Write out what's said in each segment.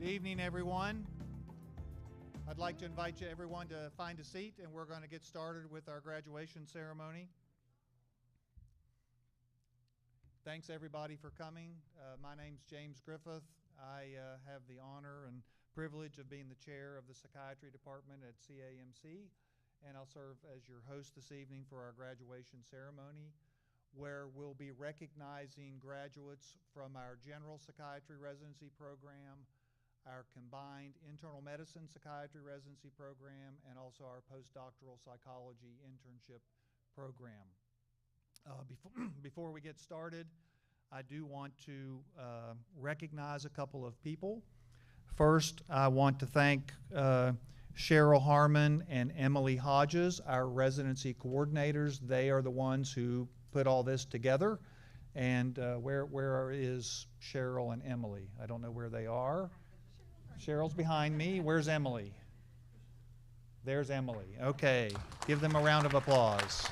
Good evening, everyone. I'd like to invite everyone to find a seat, and we're going to get started with our graduation ceremony. Thanks, everybody, for coming. My name's James Griffith. I have the honor and privilege of being the chair of the Psychiatry Department at CAMC, and I'll serve as your host this evening for our graduation ceremony, where we'll be recognizing graduates from our general psychiatry residency program, our combined internal medicine psychiatry residency program, and also our postdoctoral psychology internship program. Before we get started, I do want to recognize a couple of people. First, I want to thank Cheryl Harmon and Emily Hodges, our residency coordinators. They are the ones who put all this together. And where is Cheryl and Emily? I don't know where they are. Cheryl's behind me. Where's Emily? There's Emily. Okay, give them a round of applause.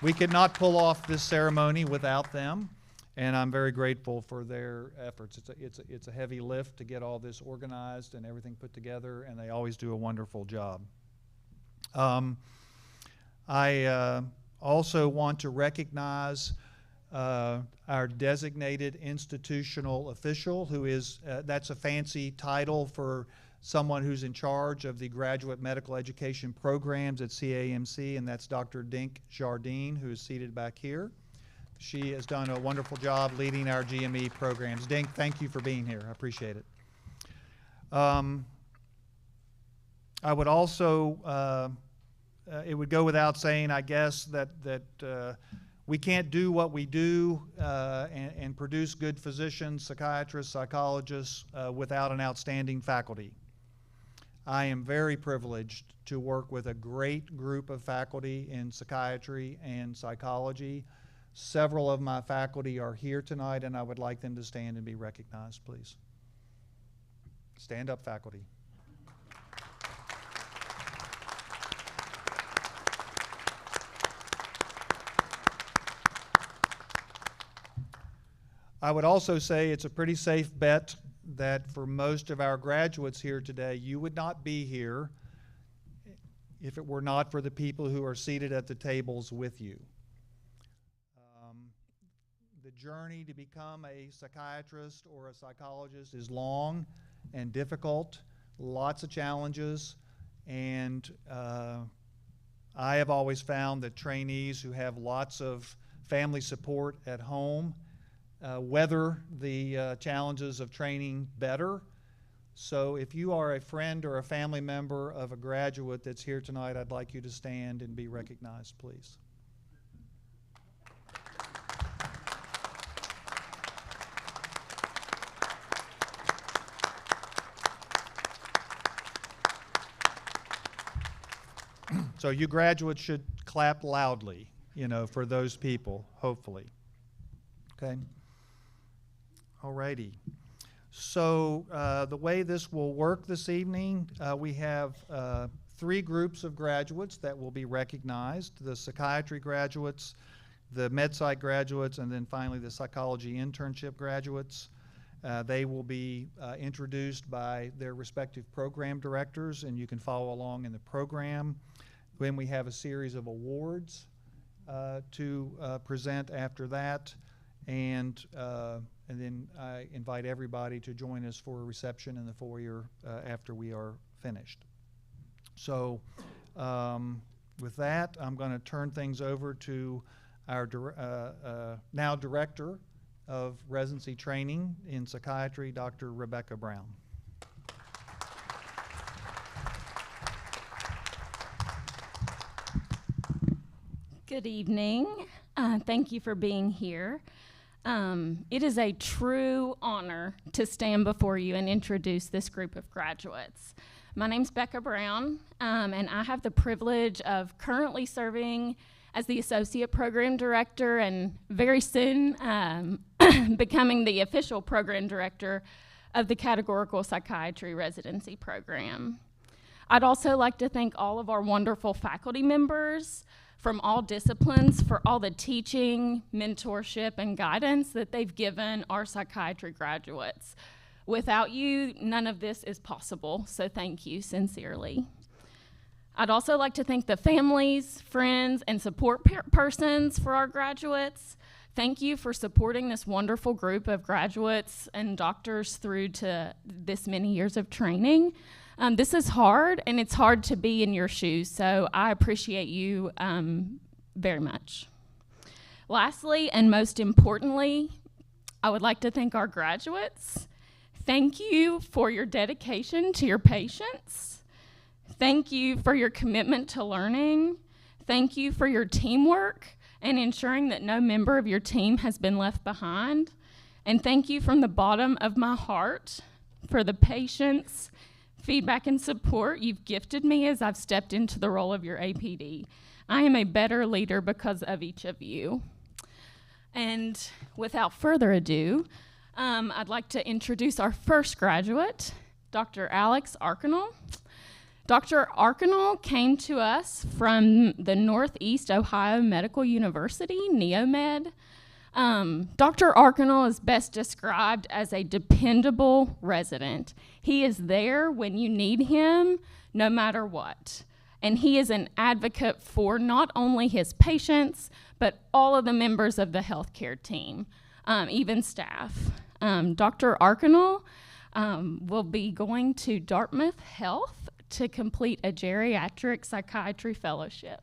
We could not pull off this ceremony without them, and I'm very grateful for their efforts. It's a heavy lift to get all this organized and everything put together, and they always do a wonderful job. I also want to recognize our designated institutional official, who is, that's a fancy title for someone who's in charge of the graduate medical education programs at CAMC, and that's Dr. Dink Jardine, who is seated back here. She has done a wonderful job leading our GME programs. Dink, thank you for being here. I appreciate it. I would also, it would go without saying, I guess, that we can't do what we do and produce good physicians, psychiatrists, psychologists without an outstanding faculty. I am very privileged to work with a great group of faculty in psychiatry and psychology. Several of my faculty are here tonight, and I would like them to stand and be recognized, please. Stand up, faculty. I would also say it's a pretty safe bet that for most of our graduates here today, you would not be here if it were not for the people who are seated at the tables with you. The journey to become a psychiatrist or a psychologist is long and difficult, lots of challenges, and I have always found that trainees who have lots of family support at home weather the challenges of training better. So if you are a friend or a family member of a graduate that's here tonight, I'd like you to stand and be recognized, please. So you graduates should clap loudly, for those people, hopefully. Okay? Alrighty. So the way this will work this evening, we have 3 groups of graduates that will be recognized: the psychiatry graduates, the med psych graduates, and then finally the psychology internship graduates. They will be introduced by their respective program directors, and you can follow along in the program. Then we have a series of awards to present after that, and then I invite everybody to join us for a reception in the foyer after we are finished. So with that, I'm going to turn things over to our now Director of Residency Training in Psychiatry, Dr. Rebecca Brown. Good evening. Thank you for being here. It is a true honor to stand before you and introduce this group of graduates. My name's Becca Brown, and I have the privilege of currently serving as the Associate Program Director and very soon becoming the official Program Director of the Categorical Psychiatry Residency Program. I'd also like to thank all of our wonderful faculty members from all disciplines for all the teaching, mentorship, and guidance that they've given our psychiatry graduates. Without you, none of this is possible, so thank you sincerely. I'd also like to thank the families, friends, and support persons for our graduates. Thank you for supporting this wonderful group of graduates and doctors through to this many years of training. This is hard, and it's hard to be in your shoes, so I appreciate you very much. Lastly, and most importantly, I would like to thank our graduates. Thank you for your dedication to your patients. Thank you for your commitment to learning. Thank you for your teamwork and ensuring that no member of your team has been left behind. And thank you from the bottom of my heart for the patience, feedback, and support you've gifted me as I've stepped into the role of your APD. I am a better leader because of each of you. And without further ado, I'd like to introduce our first graduate, Dr. Alex Arcanel. Dr. Arcanel came to us from the Northeast Ohio Medical University, NeoMed. Dr. Arcanel is best described as a dependable resident. He is there when you need him, no matter what. And he is an advocate for not only his patients, but all of the members of the healthcare team, even staff. Dr. Arcanel will be going to Dartmouth Health to complete a geriatric psychiatry fellowship.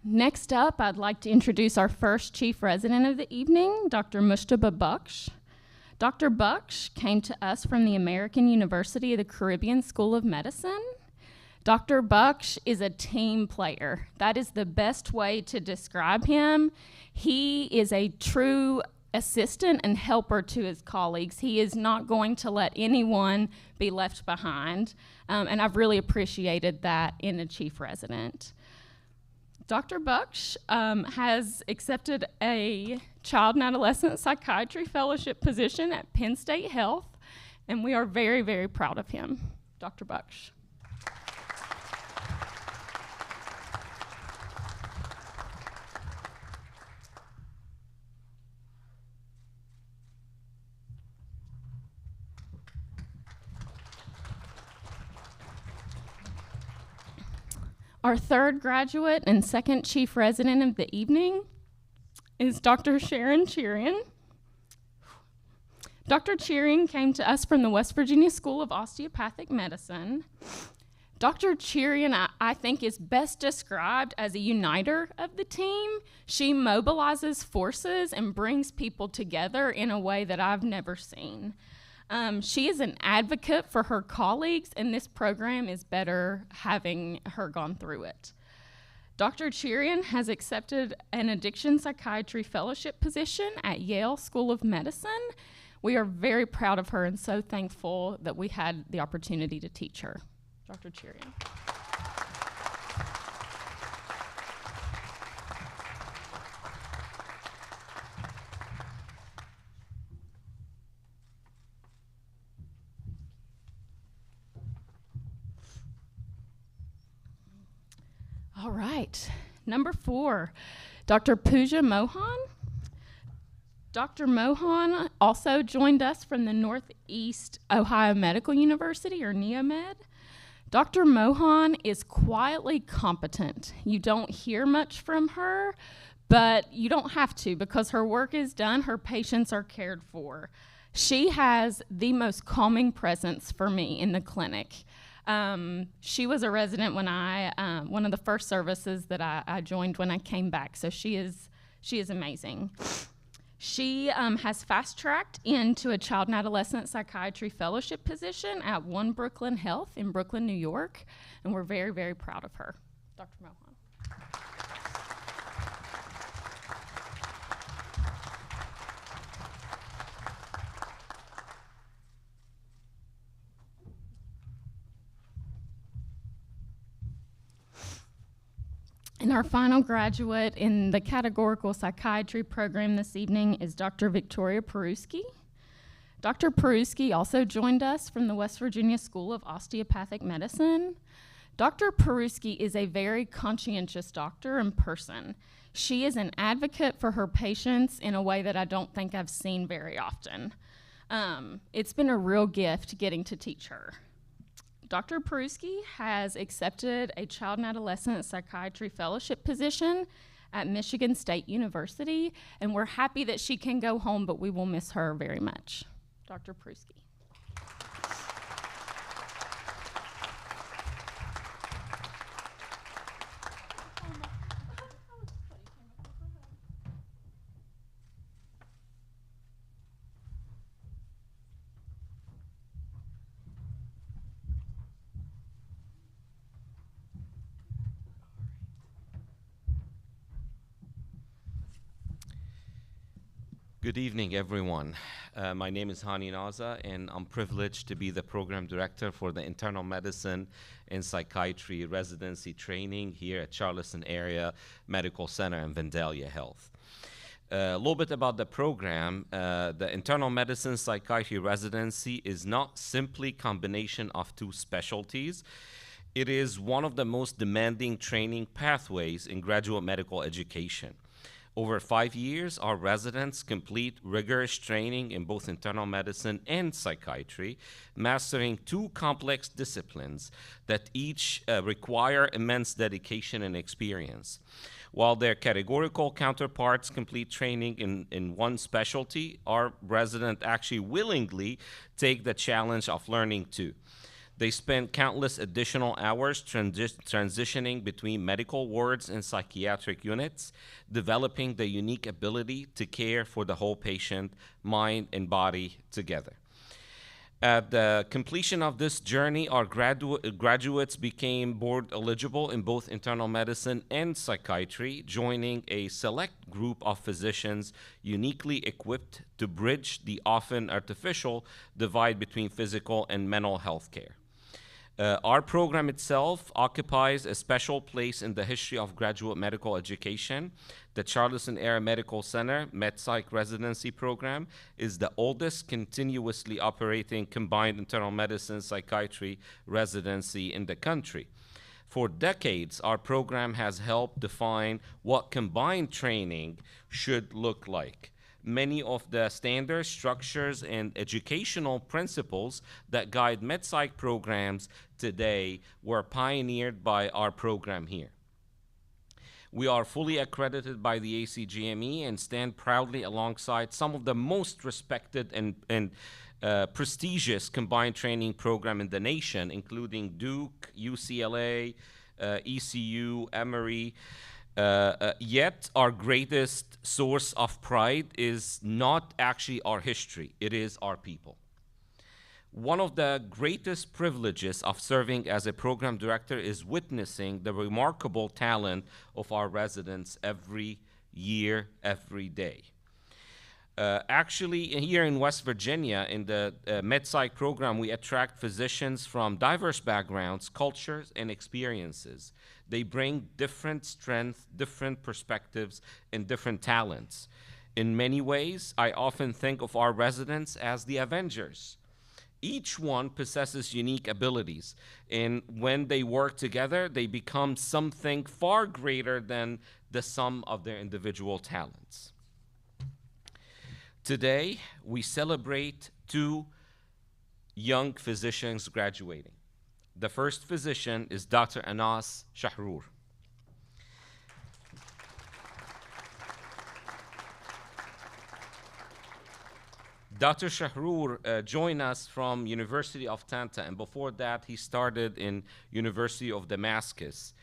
Next up, I'd like to introduce our first chief resident of the evening, Dr. Mushtaba Baksh. Dr. Baksh came to us from the American University of the Caribbean School of Medicine. Dr. Baksh is a team player. That is the best way to describe him. He is a true assistant and helper to his colleagues. He is not going to let anyone be left behind, and I've really appreciated that in a chief resident. Dr. Baksh has accepted a child and adolescent psychiatry fellowship position at Penn State Health, and we are very, very proud of him. Dr. Baksh. Our third graduate and second chief resident of the evening is Dr. Sharon Cherian. Dr. Cherian came to us from the West Virginia School of Osteopathic Medicine. Dr. Cherian, I think, is best described as a uniter of the team. She mobilizes forces and brings people together in a way that I've never seen. She is an advocate for her colleagues, and this program is better having her gone through it. Dr. Cherian has accepted an addiction psychiatry fellowship position at Yale School of Medicine. We are very proud of her and so thankful that we had the opportunity to teach her. Dr. Cherian. All right, number 4, Dr. Pooja Mohan. Dr. Mohan also joined us from the Northeast Ohio Medical University, or NeoMed. Dr. Mohan is quietly competent. You don't hear much from her, but you don't have to because her work is done, her patients are cared for. She has the most calming presence for me in the clinic. She was a resident when one of the first services that I joined when I came back, so she is amazing. She has fast-tracked into a child and adolescent psychiatry fellowship position at One Brooklyn Health in Brooklyn, New York, and we're very, very proud of her. Dr. Mohan. And our final graduate in the categorical psychiatry program this evening is Dr. Victoria Peruski. Dr. Peruski also joined us from the West Virginia School of Osteopathic Medicine. Dr. Peruski is a very conscientious doctor and person. She is an advocate for her patients in a way that I don't think I've seen very often. It's been a real gift getting to teach her. Dr. Peruski has accepted a child and adolescent psychiatry fellowship position at Michigan State University, and we're happy that she can go home, but we will miss her very much. Dr. Peruski. Good evening, everyone. My name is Hani Naza, and I'm privileged to be the program director for the Internal Medicine and Psychiatry residency training here at Charleston Area Medical Center and Vandalia Health. A little bit about the program. The Internal Medicine Psychiatry residency is not simply combination of two specialties. It is one of the most demanding training pathways in graduate medical education. Over 5 years, our residents complete rigorous training in both internal medicine and psychiatry, mastering two complex disciplines that each require immense dedication and experience. While their categorical counterparts complete training in one specialty, our residents actually willingly take the challenge of learning two. They spend countless additional hours transitioning between medical wards and psychiatric units, developing the unique ability to care for the whole patient, mind and body together. At the completion of this journey, our graduates became board eligible in both internal medicine and psychiatry, joining a select group of physicians uniquely equipped to bridge the often artificial divide between physical and mental health care. Our program itself occupies a special place in the history of graduate medical education. The Charleston Area Medical Center MedPsych Residency Program is the oldest continuously operating combined internal medicine psychiatry residency in the country. For decades, our program has helped define what combined training should look like. Many of the standards, structures, and educational principles that guide MedPsych programs today were pioneered by our program here. We are fully accredited by the ACGME and stand proudly alongside some of the most respected and prestigious combined training program in the nation, including Duke, UCLA, ECU, Emory. Yet our greatest source of pride is not actually our history, it is our people. One of the greatest privileges of serving as a program director is witnessing the remarkable talent of our residents every year, every day. Actually, here in West Virginia, in the MedPsych program, we attract physicians from diverse backgrounds, cultures, and experiences. They bring different strengths, different perspectives, and different talents. In many ways, I often think of our residents as the Avengers. Each one possesses unique abilities, and when they work together, they become something far greater than the sum of their individual talents. Today, we celebrate two young physicians graduating. The first physician is Dr. Anas Shahrour. Dr. Shahrour joined us from University of Tanta, and before that, he started in University of Damascus,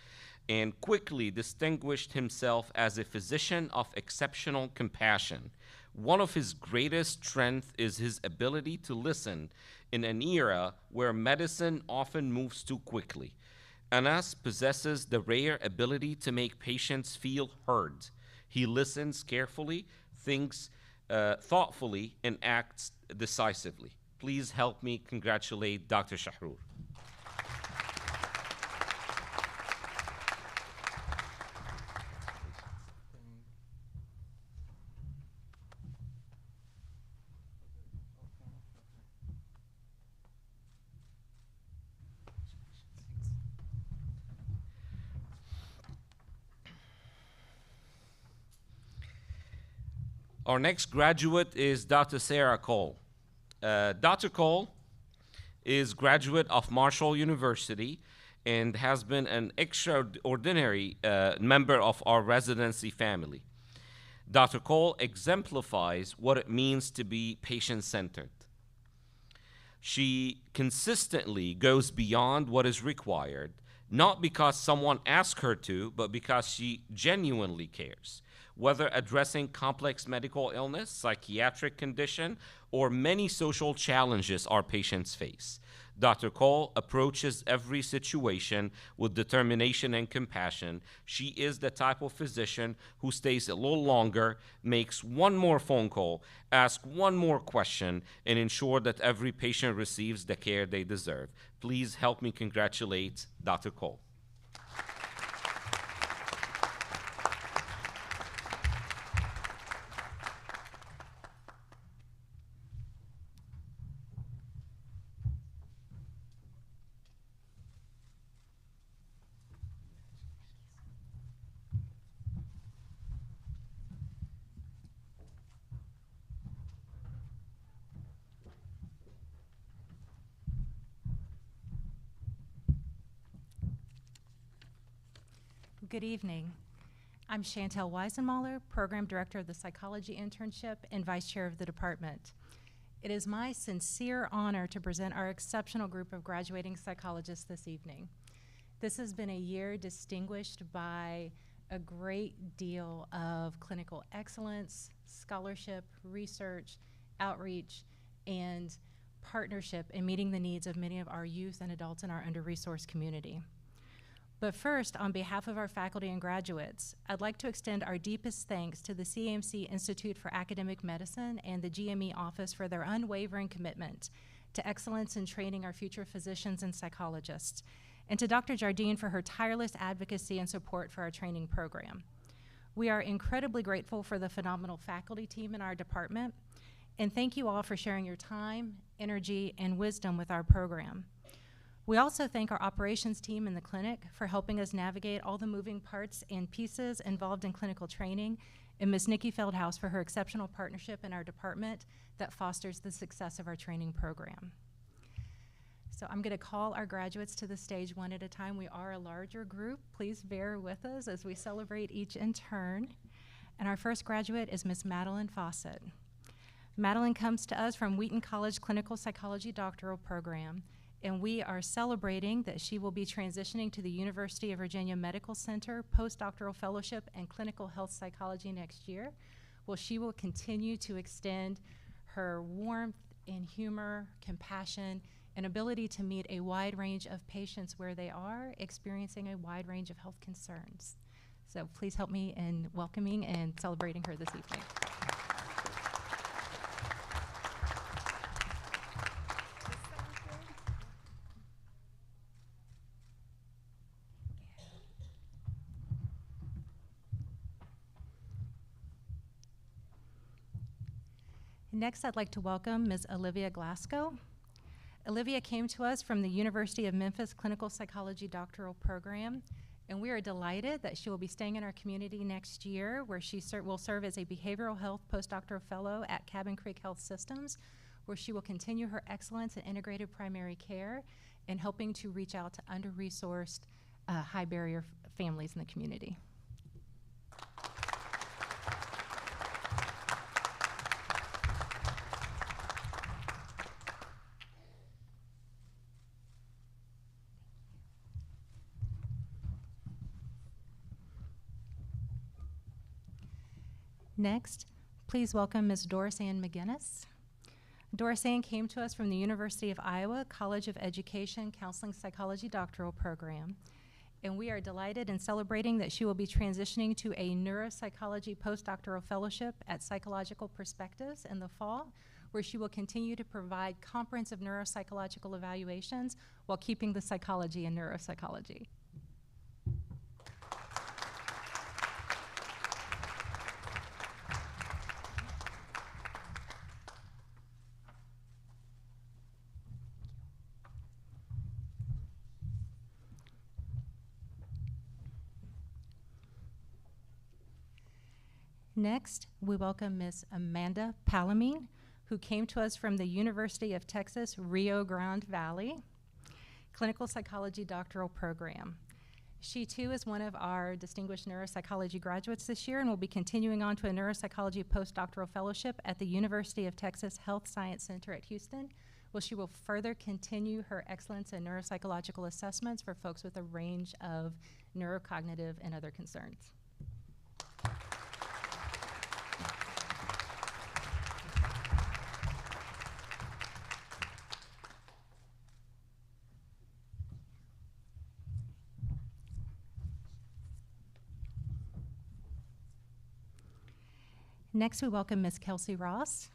and quickly distinguished himself as a physician of exceptional compassion. One of his greatest strengths is his ability to listen in an era where medicine often moves too quickly. Anas possesses the rare ability to make patients feel heard. He listens carefully, thinks thoughtfully, and acts decisively. Please help me congratulate Dr. Our next graduate is Dr. Sarah Cole. Dr. Cole is graduate of Marshall University and has been an extraordinary member of our residency family. Dr. Cole exemplifies what it means to be patient-centered. She consistently goes beyond what is required, not because someone asked her to, but because she genuinely cares, whether addressing complex medical illness, psychiatric condition, or many social challenges our patients face. Dr. Cole approaches every situation with determination and compassion. She is the type of physician who stays a little longer, makes one more phone call, asks one more question, and ensure that every patient receives the care they deserve. Please help me congratulate Dr. Cole. Good evening. I'm Chantel Weisenmaller, Program Director of the Psychology Internship and Vice Chair of the department. It is my sincere honor to present our exceptional group of graduating psychologists this evening. This has been a year distinguished by a great deal of clinical excellence, scholarship, research, outreach, and partnership in meeting the needs of many of our youth and adults in our under-resourced community. But first, on behalf of our faculty and graduates, I'd like to extend our deepest thanks to the CAMC Institute for Academic Medicine and the GME office for their unwavering commitment to excellence in training our future physicians and psychologists, and to Dr. Jardine for her tireless advocacy and support for our training program. We are incredibly grateful for the phenomenal faculty team in our department, and thank you all for sharing your time, energy, and wisdom with our program. We also thank our operations team in the clinic for helping us navigate all the moving parts and pieces involved in clinical training, and Ms. Nikki Feldhaus for her exceptional partnership in our department that fosters the success of our training program. So I'm going to call our graduates to the stage one at a time. We are a larger group. Please bear with us as we celebrate each in turn. And our first graduate is Ms. Madeline Fawcett. Madeline comes to us from Wheaton College Clinical Psychology Doctoral Program, and we are celebrating that she will be transitioning to the University of Virginia Medical Center postdoctoral fellowship and clinical health psychology next year. Well, she will continue to extend her warmth and humor, compassion, and ability to meet a wide range of patients where they are experiencing a wide range of health concerns. So please help me in welcoming and celebrating her this evening. Next, I'd like to welcome Ms. Olivia Glasgow. Olivia came to us from the University of Memphis Clinical Psychology Doctoral Program, and we are delighted that she will be staying in our community next year, where she will serve as a behavioral health postdoctoral fellow at Cabin Creek Health Systems, where she will continue her excellence in integrated primary care and helping to reach out to under-resourced, high-barrier families in the community. Next, please welcome Ms. Doris Ann McGinnis. Doris Ann came to us from the University of Iowa College of Education Counseling Psychology Doctoral Program, and we are delighted in celebrating that she will be transitioning to a neuropsychology postdoctoral fellowship at Psychological Perspectives in the fall, where she will continue to provide comprehensive neuropsychological evaluations while keeping the psychology in neuropsychology. Next, we welcome Ms. Amanda Palamine, who came to us from the University of Texas, Rio Grande Valley, Clinical Psychology Doctoral Program. She too is one of our distinguished neuropsychology graduates this year and will be continuing on to a neuropsychology postdoctoral fellowship at the University of Texas Health Science Center at Houston, where she will further continue her excellence in neuropsychological assessments for folks with a range of neurocognitive and other concerns. Next, we welcome Ms. Kelsey Ross.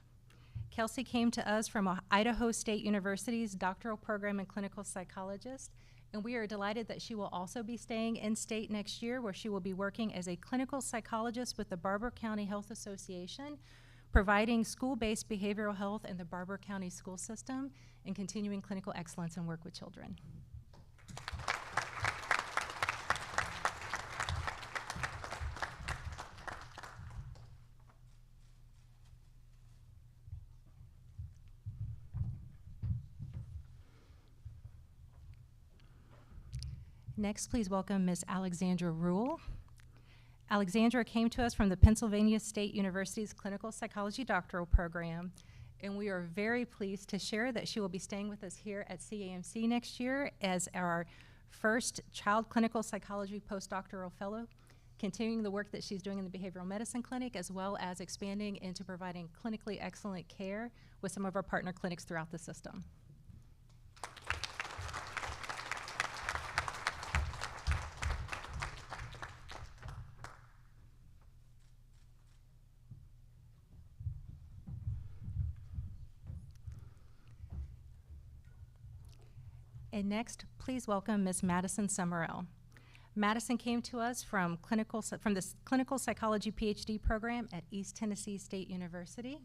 Kelsey came to us from Idaho State University's doctoral program in clinical psychologist, and we are delighted that she will also be staying in state next year, where she will be working as a clinical psychologist with the Barber County Health Association, providing school-based behavioral health in the Barber County school system, and continuing clinical excellence and work with children. Next, please welcome Ms. Alexandra Rule. Alexandra came to us from the Pennsylvania State University's Clinical Psychology Doctoral Program, and we are very pleased to share that she will be staying with us here at CAMC next year as our first child clinical psychology postdoctoral fellow, continuing the work that she's doing in the behavioral medicine clinic, as well as expanding into providing clinically excellent care with some of our partner clinics throughout the system. And next, please welcome Ms. Madison Summerell. Madison came to us from the Clinical Psychology PhD program at East Tennessee State University.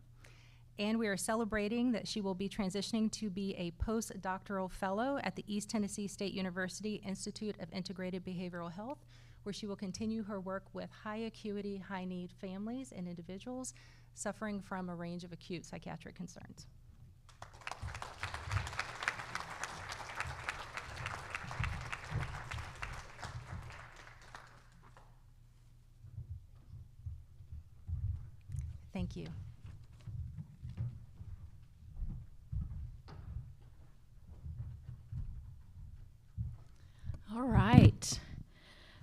And we are celebrating that she will be transitioning to be a postdoctoral fellow at the East Tennessee State University Institute of Integrated Behavioral Health, where she will continue her work with high acuity, high need families and individuals suffering from a range of acute psychiatric concerns. Thank you. All right.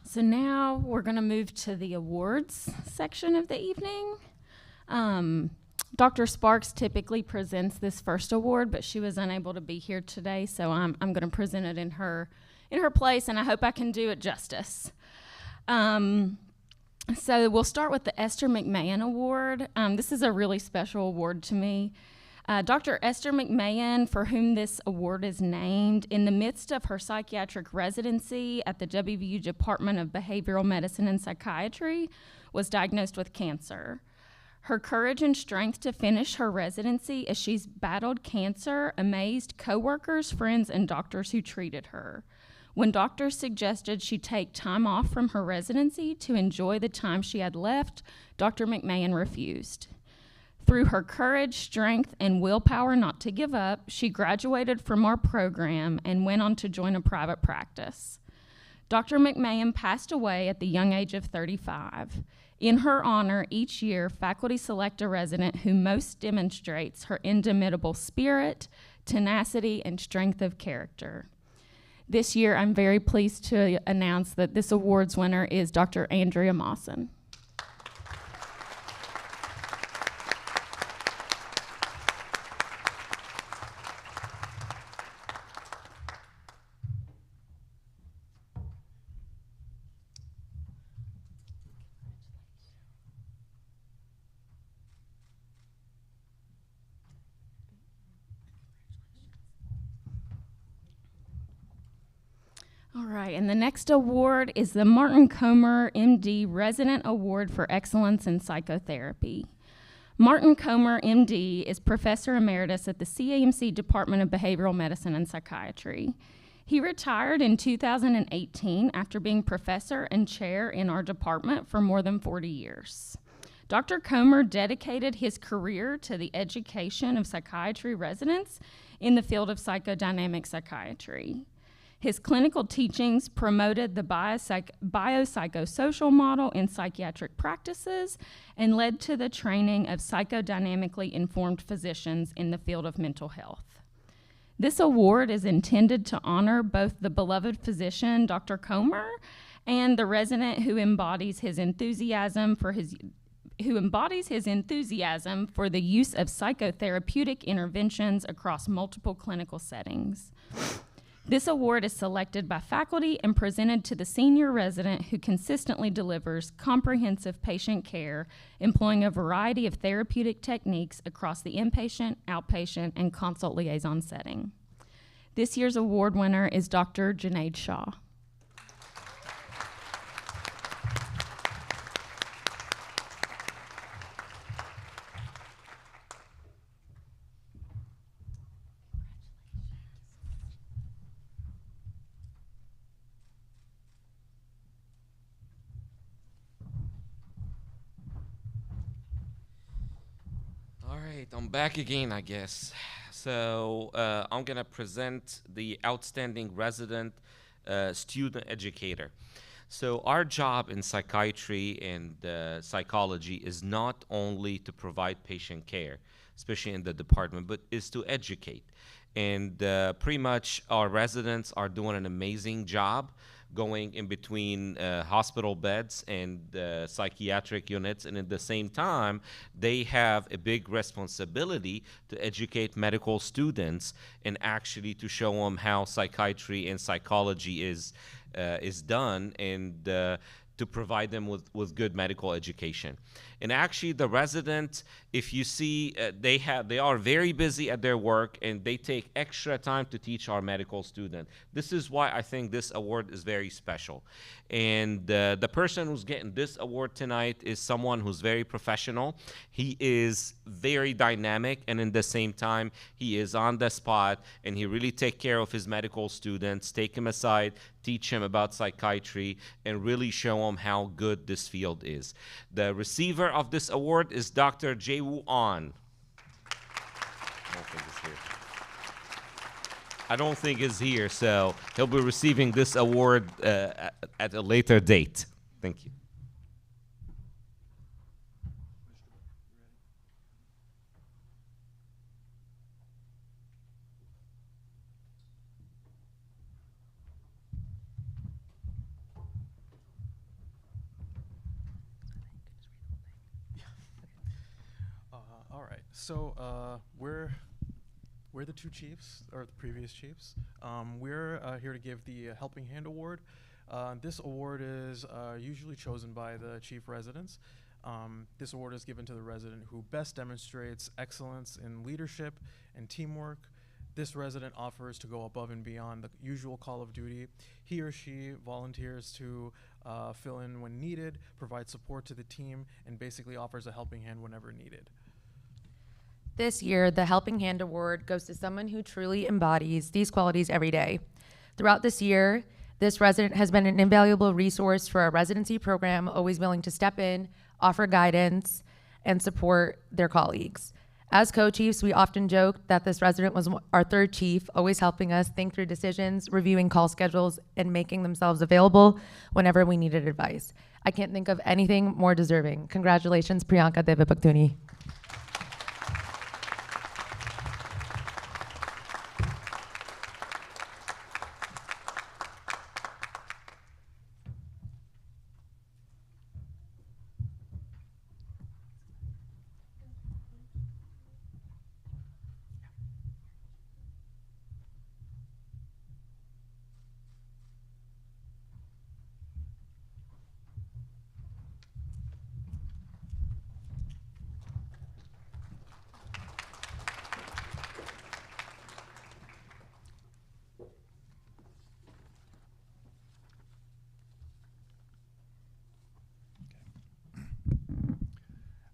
So now we're going to move to the awards section of the evening. Dr. Sparks typically presents this first award, but she was unable to be here today, so I'm going to present it in her place, and I hope I can do it justice. So we'll start with the Esther McMahon Award. This is a really special award to me. Dr. Esther McMahon, for whom this award is named, in the midst of her psychiatric residency at the WVU Department of Behavioral Medicine and Psychiatry, was diagnosed with cancer. Her courage and strength to finish her residency as she's battled cancer amazed coworkers, friends, and doctors who treated her. When doctors suggested she take time off from her residency to enjoy the time she had left, Dr. McMahon refused. Through her courage, strength, and willpower not to give up, she graduated from our program and went on to join a private practice. Dr. McMahon passed away at the young age of 35. In her honor, each year, faculty select a resident who most demonstrates her indomitable spirit, tenacity, and strength of character. This year, I'm very pleased to announce that this award's winner is Dr. Andrea Mawson. All right, and the next award is the Martin Comer, MD, Resident Award for Excellence in Psychotherapy. Martin Comer, MD, is Professor Emeritus at the CAMC Department of Behavioral Medicine and Psychiatry. He retired in 2018 after being professor and chair in our department for more than 40 years. Dr. Comer dedicated his career to the education of psychiatry residents in the field of psychodynamic psychiatry. His clinical teachings promoted the biopsychosocial model in psychiatric practices and led to the training of psychodynamically informed physicians in the field of mental health. This award is intended to honor both the beloved physician, Dr. Comer, and the resident who embodies his enthusiasm for the use of psychotherapeutic interventions across multiple clinical settings. This award is selected by faculty and presented to the senior resident who consistently delivers comprehensive patient care, employing a variety of therapeutic techniques across the inpatient, outpatient, and consult liaison setting. This year's award winner is Dr. Junaid Shah. All right, I'm back again, I guess. So I'm gonna present the Outstanding Resident Student Educator. So our job in psychiatry and psychology is not only to provide patient care, especially in the department, but is to educate. And pretty much our residents are doing an amazing job going in between hospital beds and psychiatric units, and at the same time, they have a big responsibility to educate medical students and actually to show them how psychiatry and psychology is done, and to provide them with good medical education. And actually, the resident, if you see, they are very busy at their work, and they take extra time to teach our medical student. This is why I think this award is very special. And the person who's getting this award tonight is someone who's very professional. He is very dynamic, and in the same time, he is on the spot, and he really take care of his medical students, take him aside, teach him about psychiatry, and really show him how good this field is. The receiver of this award is Dr. Jae-woo Ahn. I don't think he's here, so he'll be receiving this award at a later date. Thank you. All right, so we're the two chiefs, or the previous chiefs. We're here to give the Helping Hand Award. This award is usually chosen by the chief residents. This award is given to the resident who best demonstrates excellence in leadership and teamwork. This resident offers to go above and beyond the usual call of duty. He or she volunteers to fill in when needed, provide support to the team, and basically offers a helping hand whenever needed. This year, the Helping Hand Award goes to someone who truly embodies these qualities every day. Throughout this year, this resident has been an invaluable resource for our residency program, always willing to step in, offer guidance, and support their colleagues. As co-chiefs, we often joke that this resident was our third chief, always helping us think through decisions, reviewing call schedules, and making themselves available whenever we needed advice. I can't think of anything more deserving. Congratulations, Priyanka Devapakduni.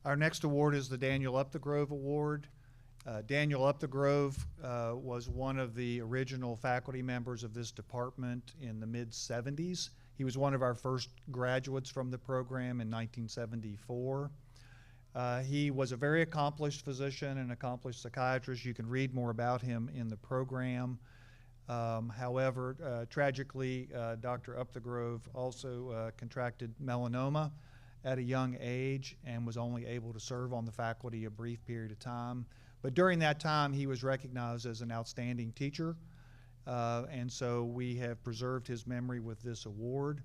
Our next award is the Daniel Upthegrove Award. Daniel Upthegrove was one of the original faculty members of this department in the mid-70s. He was one of our first graduates from the program in 1974. He was a very accomplished physician and accomplished psychiatrist. You can read more about him in the program. However, tragically, Dr. Upthegrove also contracted melanoma at a young age and was only able to serve on the faculty a brief period of time. But during that time, he was recognized as an outstanding teacher, and so we have preserved his memory with this award.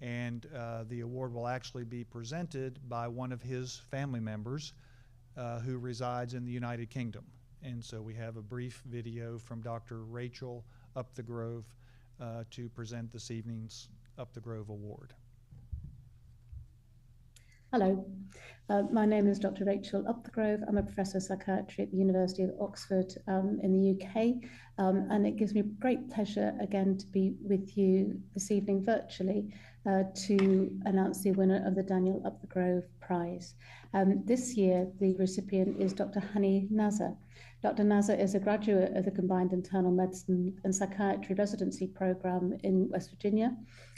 And the award will actually be presented by one of his family members who resides in the United Kingdom. And so we have a brief video from Dr. Rachel Upthegrove to present this evening's Upthegrove Award. Hello, my name is Dr. Rachel Upthegrove. I'm a professor of psychiatry at the University of Oxford in the UK, and it gives me great pleasure again to be with you this evening virtually to announce the winner of the Daniel Upthegrove Prize. This year, the recipient is Dr. Hani Nazar. Dr. Nazar is a graduate of the Combined Internal Medicine and Psychiatry Residency Program in West Virginia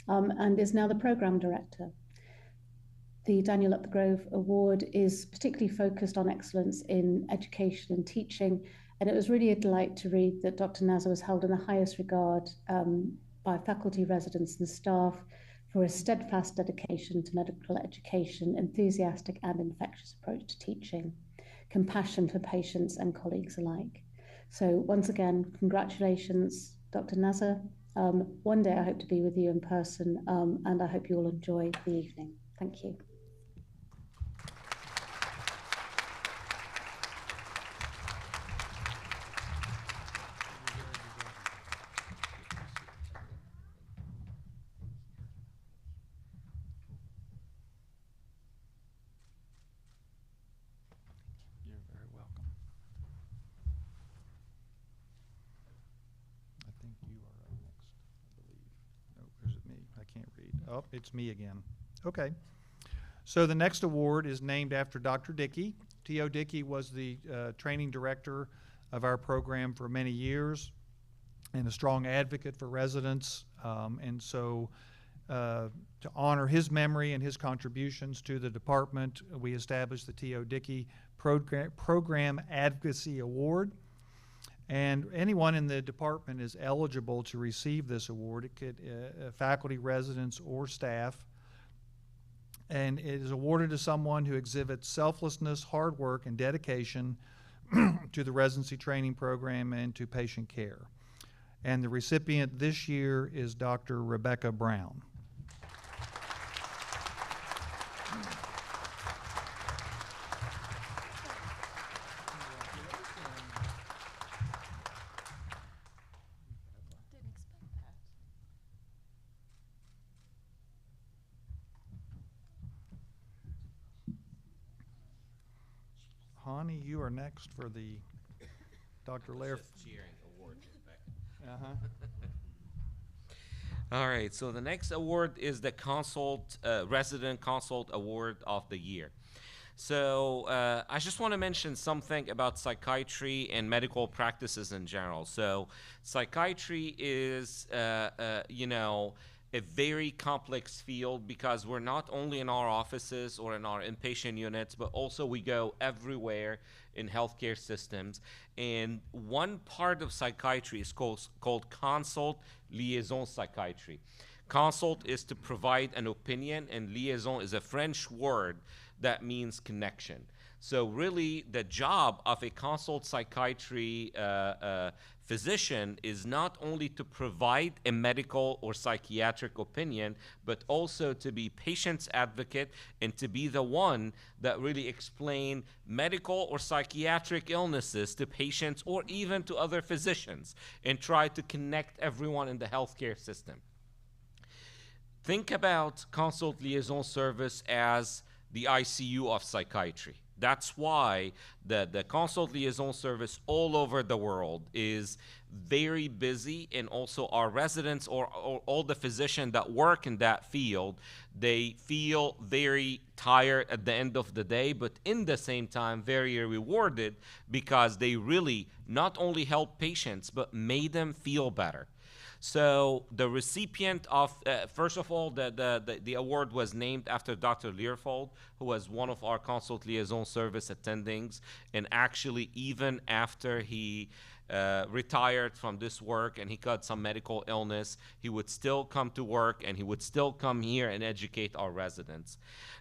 and is now the program director. The Daniel Upthegrove Award is particularly focused on excellence in education and teaching, and it was really a delight to read that Dr. Nazar was held in the highest regard by faculty, residents and staff for a steadfast dedication to medical education, enthusiastic and infectious approach to teaching, compassion for patients and colleagues alike. So once again, congratulations, Dr. Nazar. One day I hope to be with you in person, and I hope you all enjoy the evening. Thank you. You're very welcome. I think you are up next, I believe. Oh, is it me? I can't read. Oh, it's me again. Okay. So the next award is named after Dr. Dickey. T.O. Dickey was the training director of our program for many years and a strong advocate for residents. And so to honor his memory and his contributions to the department, we established the T.O. Dickey Program Advocacy Award. And anyone in the department is eligible to receive this award. It could faculty, residents, or staff. And it is awarded to someone who exhibits selflessness, hard work, and dedication to the residency training program and to patient care. And the recipient this year is Dr. Rebecca Brown. Hani, you are next for the Dr. Lair. All right, so the next award is the Resident Consult Award of the Year. So I just want to mention something about psychiatry and medical practices in general. So psychiatry is, a very complex field because we're not only in our offices or in our inpatient units, but also we go everywhere in healthcare systems. And one part of psychiatry is called consult liaison psychiatry. Consult is to provide an opinion, and liaison is a French word that means connection. So really, the job of a consult psychiatry physician is not only to provide a medical or psychiatric opinion, but also to be patient's advocate and to be the one that really explain medical or psychiatric illnesses to patients or even to other physicians and try to connect everyone in the healthcare system. Think about consult liaison service as the ICU of psychiatry. That's why the consult liaison service all over the world is very busy, and also our residents or all the physicians that work in that field, they feel very tired at the end of the day, but in the same time very rewarded because they really not only help patients but made them feel better. So the recipient of, first of all, the award was named after Dr. Learfold, who was one of our consult liaison service attendings. And actually, even after he retired from this work and he got some medical illness, he would still come to work and he would still come here and educate our residents.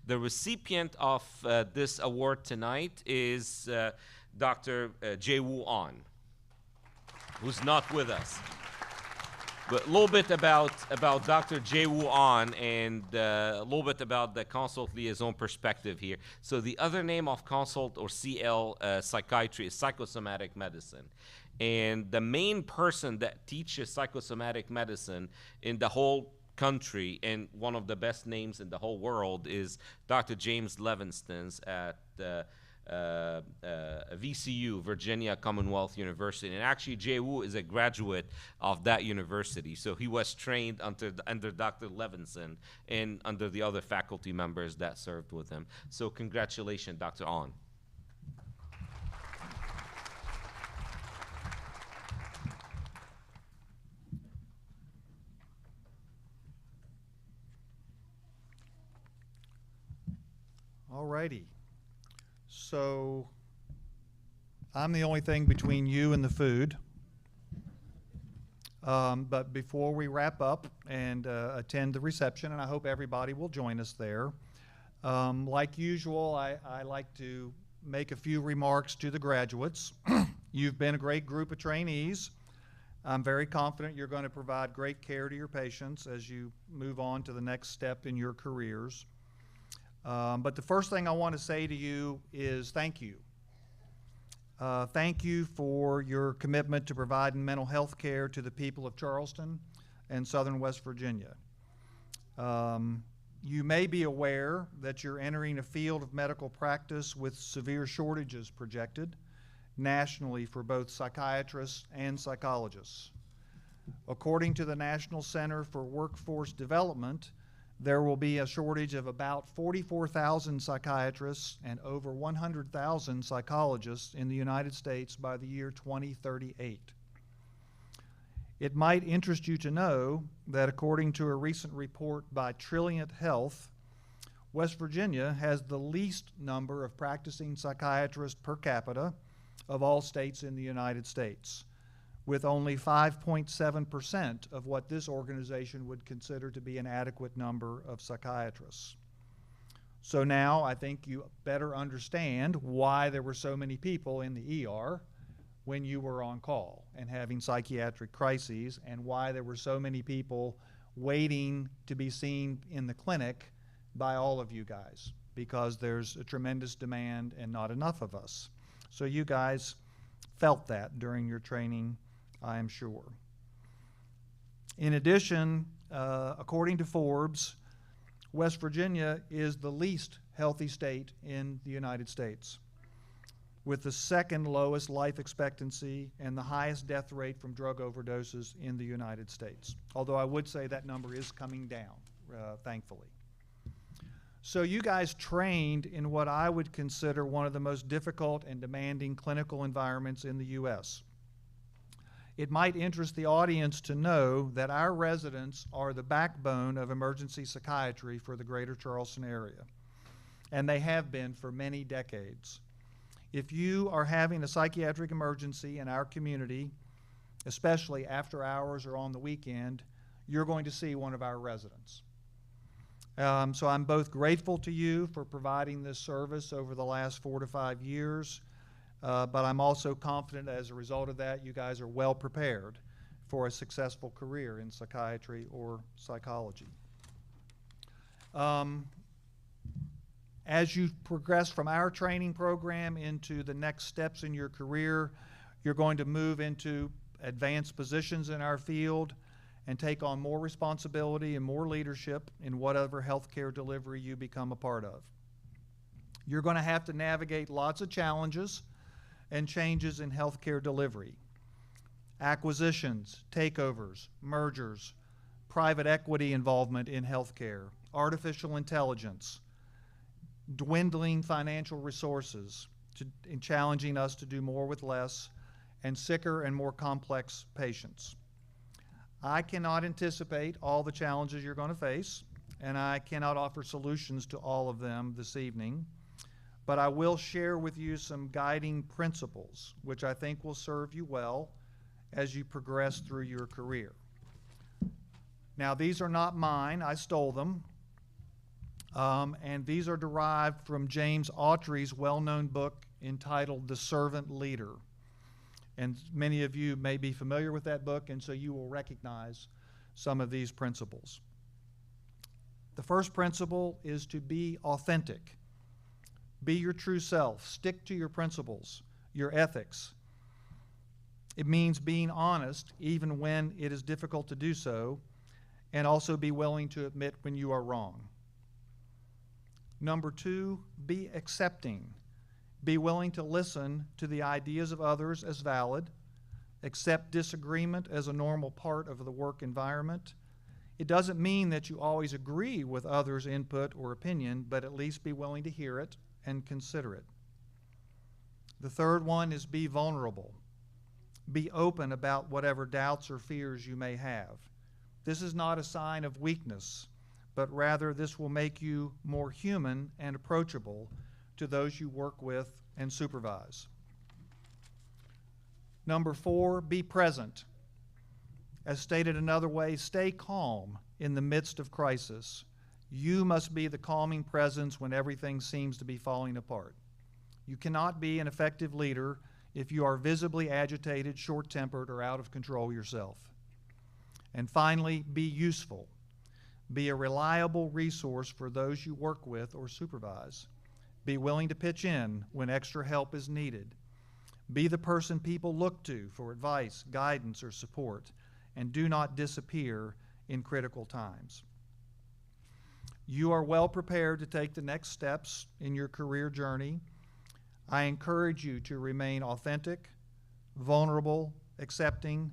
The recipient of this award tonight is Dr. Jae-woo Ahn, who's not with us. But a little bit about Dr. Jae-woo Ahn and a little bit about the consult liaison perspective here. So the other name of consult or CL psychiatry is psychosomatic medicine. And the main person that teaches psychosomatic medicine in the whole country and one of the best names in the whole world is Dr. James Levinston's at VCU, Virginia Commonwealth University. And actually, Jae-woo is a graduate of that university. So he was trained under Dr. Levinson and under the other faculty members that served with him. So congratulations, Dr. Ahn. All righty. So I'm the only thing between you and the food. But before we wrap up and attend the reception, and I hope everybody will join us there, like usual, I like to make a few remarks to the graduates. You've been a great group of trainees. I'm very confident you're going to provide great care to your patients as you move on to the next step in your careers. But the first thing I want to say to you is thank you. Thank you for your commitment to providing mental health care to the people of Charleston and Southern West Virginia. You may be aware that you're entering a field of medical practice with severe shortages projected nationally for both psychiatrists and psychologists. According to the National Center for Workforce Development, there will be a shortage of about 44,000 psychiatrists and over 100,000 psychologists in the United States by the year 2038. It might interest you to know that according to a recent report by Trilliant Health, West Virginia has the least number of practicing psychiatrists per capita of all states in the United States, with only 5.7% of what this organization would consider to be an adequate number of psychiatrists. So now I think you better understand why there were so many people in the ER when you were on call and having psychiatric crises, and why there were so many people waiting to be seen in the clinic by all of you guys, because there's a tremendous demand and not enough of us. So you guys felt that during your training, I am sure. In addition, according to Forbes, West Virginia is the least healthy state in the United States, with the second lowest life expectancy and the highest death rate from drug overdoses in the United States. Although I would say that number is coming down, thankfully. So you guys trained in what I would consider one of the most difficult and demanding clinical environments in the U.S. It might interest the audience to know that our residents are the backbone of emergency psychiatry for the greater Charleston area, and they have been for many decades. If you are having a psychiatric emergency in our community, especially after hours or on the weekend, you're going to see one of our residents. So I'm both grateful to you for providing this service over the last 4 to 5 years, but I'm also confident as a result of that, you guys are well prepared for a successful career in psychiatry or psychology. As you progress from our training program into the next steps in your career, you're going to move into advanced positions in our field and take on more responsibility and more leadership in whatever healthcare delivery you become a part of. You're going to have to navigate lots of challenges and changes in healthcare delivery. Acquisitions, takeovers, mergers, private equity involvement in healthcare, artificial intelligence, dwindling financial resources in challenging us to do more with less, and sicker and more complex patients. I cannot anticipate all the challenges you're going to face, and I cannot offer solutions to all of them this evening, but I will share with you some guiding principles which I think will serve you well as you progress through your career. Now, these are not mine. I stole them. And these are derived from James Autry's well-known book entitled The Servant Leader. And many of you may be familiar with that book, and so you will recognize some of these principles. The first principle is to be authentic. Be your true self. Stick to your principles, your ethics. It means being honest even when it is difficult to do so, and also be willing to admit when you are wrong. Number two, be accepting. Be willing to listen to the ideas of others as valid, accept disagreement as a normal part of the work environment. It doesn't mean that you always agree with others' input or opinion, but at least be willing to hear it and consider it. The third one is be vulnerable. Be open about whatever doubts or fears you may have. This is not a sign of weakness, but rather this will make you more human and approachable to those you work with and supervise. Number four, be present. As stated another way, stay calm in the midst of crisis. You must be the calming presence when everything seems to be falling apart. You cannot be an effective leader if you are visibly agitated, short-tempered, or out of control yourself. And finally, be useful. Be a reliable resource for those you work with or supervise. Be willing to pitch in when extra help is needed. Be the person people look to for advice, guidance, or support, and do not disappear in critical times. You are well prepared to take the next steps in your career journey. I encourage you to remain authentic, vulnerable, accepting,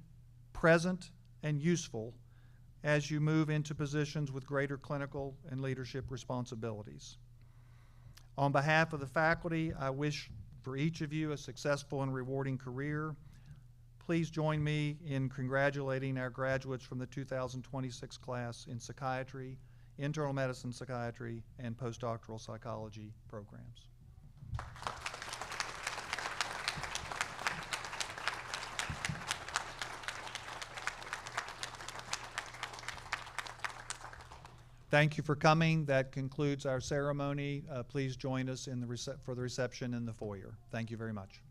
present, and useful as you move into positions with greater clinical and leadership responsibilities. On behalf of the faculty, I wish for each of you a successful and rewarding career. Please join me in congratulating our graduates from the 2026 class in psychiatry, internal medicine psychiatry, and postdoctoral psychology programs. Thank you for coming. That concludes our ceremony. Please join us in for the reception in the foyer. Thank you very much.